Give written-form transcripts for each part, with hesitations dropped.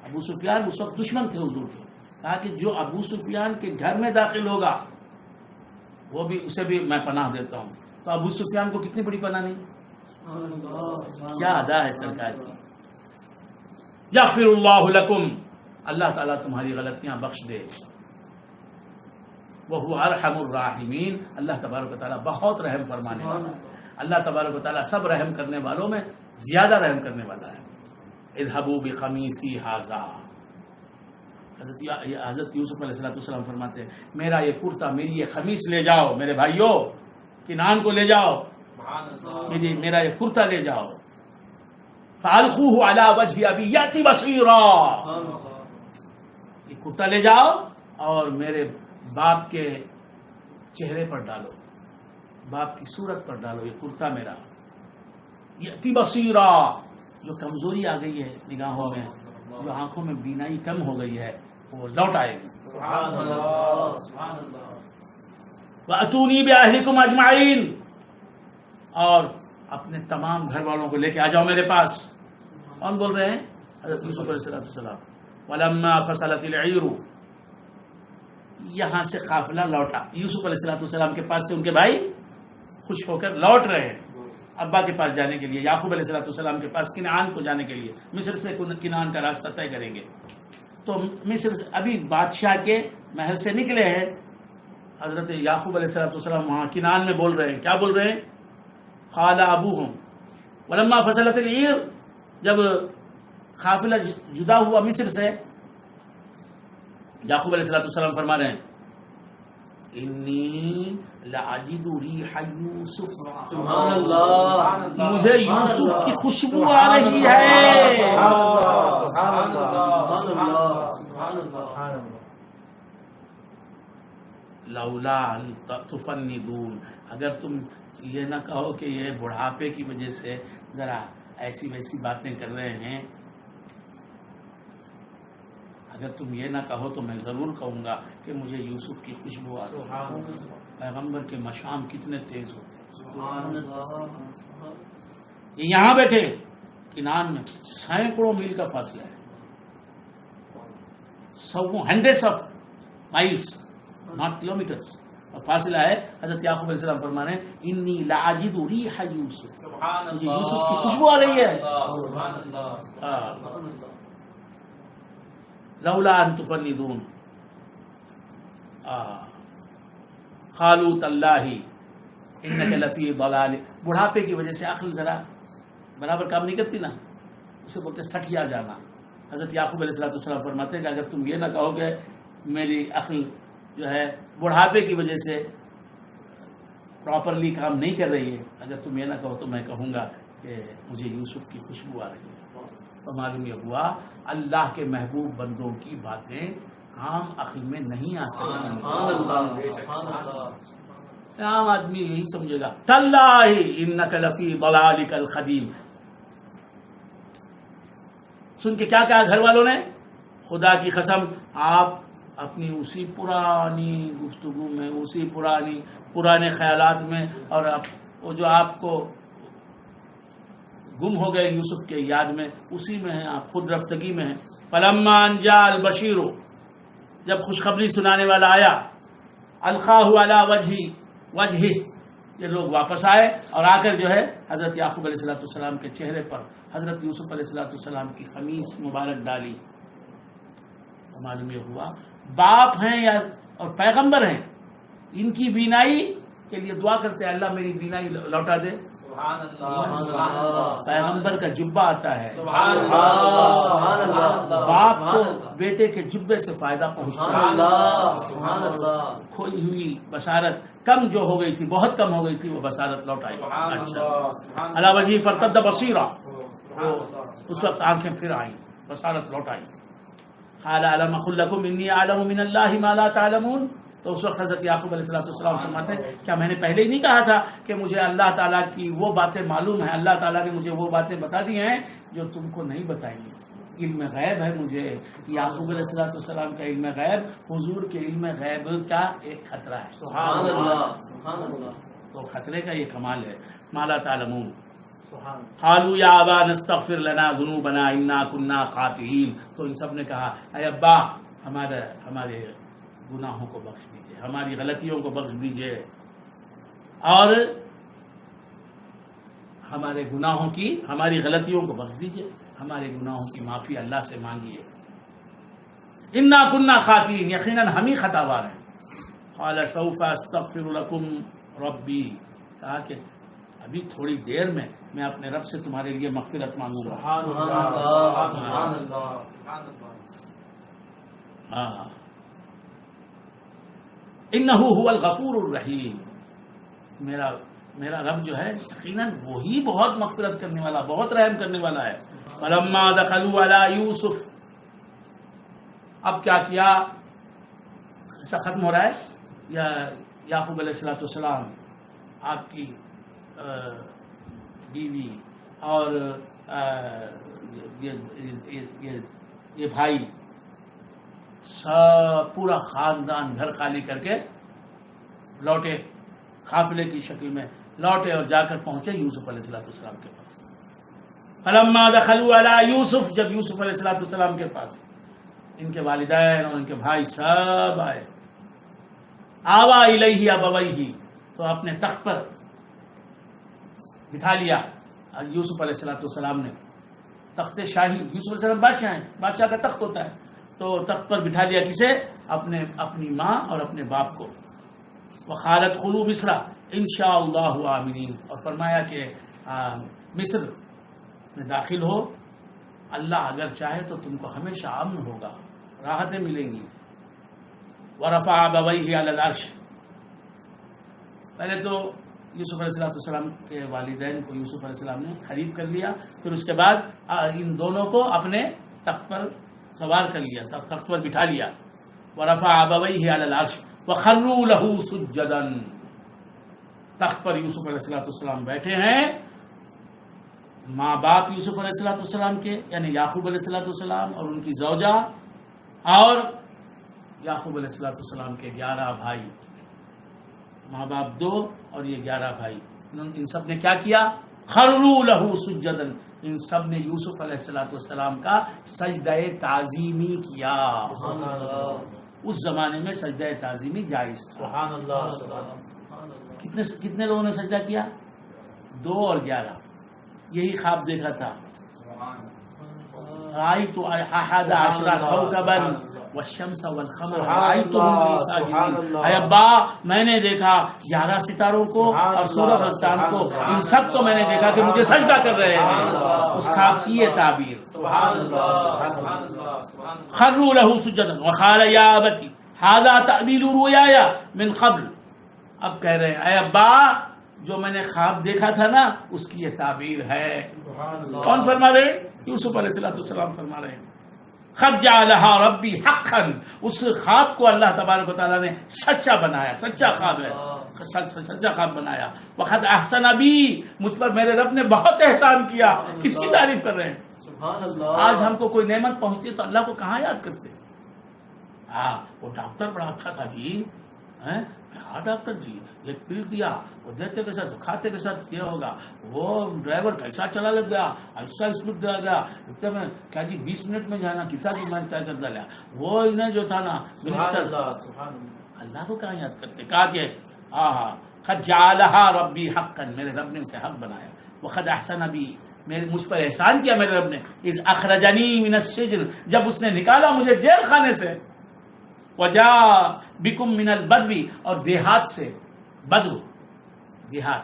ابو سفیان اس وقت دشمن تھے حضور کے. کہا کہ جو ابو سفیان کے گھر میں داخل ہوگا وہ بھی اسے بھی میں پناہ دیتا ہوں. تو ابو سفیان کو کتنی بڑی پناہ نہیں. کیا ادا ہے سرکار کی. یغفر اللہ لکم، اللہ تعالیٰ تمہاری غلطیاں بخش دے. وہو ارحم الراحمین، اللہ تبارک و تعالیٰ بہت رحم فرمانے والا ہے. اللہ تبارک و تعالیٰ سب رحم کرنے والوں میں زیادہ رحم کرنے والا ہے. اذهبوا بقمیصی ھذا، حضرت یوسف علیہ السلام فرماتے ہیں میرا یہ کرتا، میری یہ خمیص لے جاؤ میرے بھائیوں، کنعان کو لے جاؤ، میرا یہ کرتا لے جاؤ. فَأَلْقُوهُ عَلَى وَجْهِ أَبِي يَأْتِ بَصِيرًا، یہ کرتا لے جاؤ اور میرے باپ کے چہرے پر ڈالو، باپ کی صورت پر ڈالو یہ کرتا میرا. یأتی بصیرا، جو کمزوری آ گئی ہے نگاہوں میں، جو آنکھوں میں بینائی کم ہو گئی ہے وہ لوٹ آئے گی. وَأَتُونِي بِأَهْلِكُمْ أَجْمَعِينَ، اور اپنے تمام گھر والوں کو لے کے آ جاؤ میرے پاس. کون بول رہے ہیں؟ حضرت یوسف علیہ السلام. وَلَمَّا فَصَلَتِ الْعِيرُ، یہاں سے قافلہ لوٹا. یوسف علیہ السلام کے پاس سے ان کے بھائی خوش ہو کر لوٹ رہے ہیں ابا کے پاس جانے کے لیے، یعقوب علیہ السلام کے پاس کنعان کو جانے کے لیے. مصر سے کنعان کا راستہ طے کریں گے. تو مصر ابھی بادشاہ کے محل سے نکلے ہیں. حضرت یعقوب علیہ السلام وہاں کنعان میں بول رہے ہیں. کیا بول رہے ہیں؟ قال ابوہم ولما فصلت العیر، جب قافلہ جدا ہوا مصر سے، یعقوب علیہ السلام فرما رہے ہیں انی لاجد ریح یوسف، سبحان اللہ، مجھے یوسف کی خوشبو آ رہی ہے. لولا ان تفندون، اگر تم یہ نہ کہو کہ یہ بڑھاپے کی وجہ سے ذرا ایسی ویسی باتیں کر رہے ہیں، اگر تم یہ نہ کہو تو میں ضرور کہوں گا کہ مجھے یوسف کی خوشبو آ رہی ہے. پیغمبر کے مشام کتنے تیز ہوتے ہیں. یہ یہاں بیٹھے کنعان میں سینکڑوں میل کا فاصلہ ہے، hundreds of miles not kilometres فاصلہ ہے. حضرت یعقوب علیہ السلام فرما رہے ہیں انی لاجد ریح یوسف، مجھے یوسف کی خوشبو آ رہی ہے. لولا ان تفندون قالوا تاللہ انک لفی ضلال، بڑھاپے کی وجہ سے عقل ذرا برابر کام نہیں کرتی نا، اسے بولتے سٹیا جانا. حضرت یعقوب علیہ السلام فرماتے ہیں کہ اگر تم یہ نہ کہو کہ میری عقل جو ہے بڑھاپے کی وجہ سے پراپرلی کام نہیں کر رہی ہے، اگر تم یہ نہ کہو تو میں کہوں گا کہ مجھے یوسف کی خوشبو آ رہی ہے. تو معلوم یہ ہوا اللہ کے محبوب بندوں کی باتیں عام عقل میں نہیں آ سکتی. عام آدمی یہی سمجھے گا تاللہ انک لفی ضلالک القدیم. سن کے کیا کہا گھر والوں نے؟ خدا کی قسم آپ اپنی اسی پرانی گفتگو میں، اسی پرانے خیالات میں، اور وہ جو آپ کو گم ہو گئے یوسف کے یاد میں، اسی میں ہیں آپ، خود رفتگی میں ہیں. فلما ان جاء البشیر، جب خوشخبری سنانے والا آیا، القاہ علی وجہہ، یہ لوگ واپس آئے اور آ کر جو ہے حضرت یعقوب علیہ السلام کے چہرے پر حضرت یوسف علیہ السلام کی خمیص مبارک ڈالی. معلوم یہ ہوا باپ ہیں یا اور پیغمبر ہیں، ان کی بینائی کے لیے دعا کرتے ہیں اللہ میری بینائی لوٹا دے. پیغمبر کا جبہ آتا ہے، باپ کو بیٹے کے جبے سے فائدہ پہنچتا ہے. کھوئی ہوئی بصارت کم جو ہو گئی تھی، بہت کم ہو گئی تھی، وہ بصارت لوٹ آئی. اچھا علی وجہ فرتد بصیرا، اس وقت آنکھیں پھر آئیں، بصارت لوٹ آئی. قال الم اقل لکم انی اعلم من اللہ ما لا تعلمون. تو اس وقت حضرت یعقوب علیہ السلام فرماتے ہیں کیا میں نے پہلے ہی نہیں کہا تھا کہ مجھے اللہ تعالیٰ کی وہ باتیں معلوم ہیں، اللہ تعالیٰ نے مجھے وہ باتیں بتا دی ہیں جو تم کو نہیں بتائیں گی. علم غیب ہے مجھے. یعقوب علیہ السلام کا علم غیب حضور کے علم غیب کا ایک خطرہ ہے. تو خطرے کا یہ کمال ہے. ما لا تعلمون. قالوا یا ابانا استغفر لنا ذنوبنا انا كنا خاطئین، تو ان سب نے کہا اے ابا ہمارے گناہوں کو بخش دیجئے، ہماری غلطیوں کو بخش دیجئے، اور ہماری غلطیوں کو بخش دیجئے، ہمارے گناہوں کی معافی اللہ سے مانگیے، انا كنا خاطئین، یقیناً ہم ہی خطاوار ہیں۔ قال سوف استغفر لكم ربی، کہا کہ ابھی تھوڑی دیر میں اپنے رب سے تمہارے لیے مغفرت مانگوں گا۔ انہ هو الغفور الرحیم، میرا رب جو ہے یقیناً وہی بہت مغفرت کرنے والا، بہت رحم کرنے والا ہے۔ فلما دخلوا علی یوسف، اب کیا کیا، قصہ ختم ہو رہا ہے، یا یعقوب علیہ السلام آپ کی بیوی اور یہ بھائی سب پورا خاندان گھر خالی کر کے لوٹے، قافلے کی شکل میں لوٹے اور جا کر پہنچے یوسف علیہ السلام کے پاس۔ فلما دخلوا علی یوسف، جب یوسف علیہ السلام کے پاس ان کے والدین اور ان کے بھائی سب آئے، آوا الیہ ابویہ، تو اپنے تخت پر بٹھا لیا یوسف علیہ السلام نے، تخت شاہی، یوسف علیہ السلام بادشاہ ہیں، بادشاہ کا تخت ہوتا ہے، تو تخت پر بٹھا لیا کسے، اپنی ماں اور اپنے باپ کو۔ وقالت خلو مصر انشاء اللہ آمنین، اور فرمایا کہ مصر میں داخل ہو، اللہ اگر چاہے تو تم کو ہمیشہ امن ہوگا، راحتیں ملیں گی۔ ورفع ابویہ علی العرش، پہلے تو یوسف علیہ السلام کے والدین کو یوسف علیہ السلام نے قریب کر لیا، پھر اس کے بعد ان دونوں کو اپنے تخت پر سوار کر لیا، تخت پر بٹھا لیا۔ ورفع ابویہ علی العرش وخروا له سجدا، تخت پر یوسف علیہ السلام بیٹھے ہیں، ماں باپ یوسف علیہ السلام کے یعنی یعقوب علیہ السلام اور ان کی زوجہ، اور یعقوب علیہ السلام کے 11 بھائی، ماں باپ 2 اور یہ 11 بھائی، ان سب نے کیا کیا، خروا له سجدا، ان سب نے یوسف علیہ السلام کا سجدہ تعظیمی کیا۔ اس زمانے میں سجدہ تعظیمی جائز تھا۔ کتنے لوگوں نے سجدہ کیا، 2 اور 11، یہی خواب دیکھا تھا، رأيت 11 كوكبا والشمس والقمر رأيتهم لي ساجدين، اے ابا میں نے دیکھا 11 ستاروں کو اور سورج اور چاند کو، ان سب کو میں نے دیکھا کہ مجھے سجدہ کر رہے ہیں۔ اس خواب کی یہ تعبیر، خروا له سجدا وقال يا ابت هذا تأويل رؤياي من قبل، اب کہہ رہے ہیں اے ابا جو میں نے خواب دیکھا تھا نا اس کی یہ تعبیر ہے۔ کون فرما رہے، یوسف علیہ السلام فرما رہے ہیں، قد جعلها ربی حقا، اس خواب کو اللہ تبارک و تعالیٰ نے سچا بنایا، سچا خواب ہے، سچا خواب بنایا۔ وقد احسن بی، مجھ پر میرے رب نے بہت احسان کیا۔ کس کی تعریف کر رہے ہیں؟ آج ہم کو کوئی نعمت پہنچتی تو اللہ کو کہاں یاد کرتے؟ وہ ڈاکٹر بڑا اچھا تھا جی، کیا ڈاکٹر جی، ایک پل دیا، وہ دیتے کے ساتھ کھاتے کے ساتھ کیا ہوگا، وہ ڈرائیور کیسا چلا لگ گیا، ایسا اسپیڈ دیا گیا، اتنے میں کیا جی 20 منٹ میں جانا کسا کی میں طے کر ڈالا، وہ انہیں جو تھا نا منسٹر، اللہ کو کہاں یاد کرتے؟ کہا کہ قد جعلها ربی حقا، میرے رب نے اسے حق بنایا۔ وقد احسن بی، مجھ پر احسان کیا میرے رب نے، اذ اخرجنی من السجن، جب اس نے نکالا مجھے جیل خانے سے، وجاء بکم من البدو، اور دیہات سے، بدو دیہات،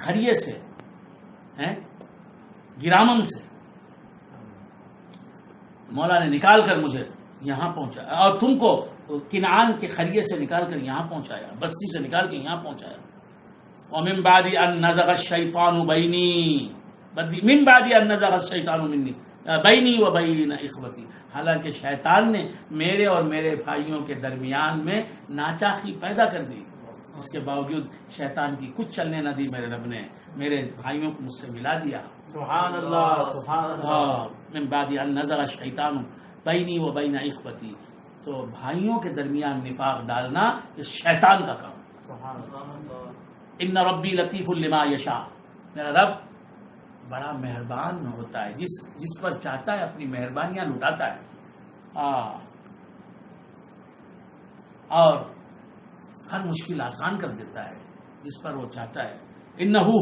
خریے سے، گرامم سے مولا نے نکال کر مجھے یہاں پہنچایا، اور تم کو کنعان کے خریے سے نکال کر یہاں پہنچایا، بستی سے نکال کے یہاں پہنچایا۔ ومن بعد ان نزغ الشیطان بینی، من بعد ان نزغ الشیطان منی بینی و بین اخوتی، حالانکہ شیطان نے میرے اور میرے بھائیوں کے درمیان میں ناچاخی پیدا کر دی، اس کے باوجود شیطان کی کچھ چلنے نہ دی میرے رب نے، میرے بھائیوں کو مجھ سے ملا دیا۔ سبحان اللہ، سبحان اللہ۔ من بعد ان نزغ الشیطان بینی و بین اخوتی، تو بھائیوں کے درمیان نفاق ڈالنا یہ شیطان کا کام۔ سبحان اللہ۔ ان ربی لطیف لما یشاء، میرا رب بڑا مہربان ہوتا ہے، جس پر چاہتا ہے اپنی مہربانیاں لٹاتا ہے. اور ہر مشکل آسان کر دیتا ہے جس پر وہ چاہتا ہے. انہو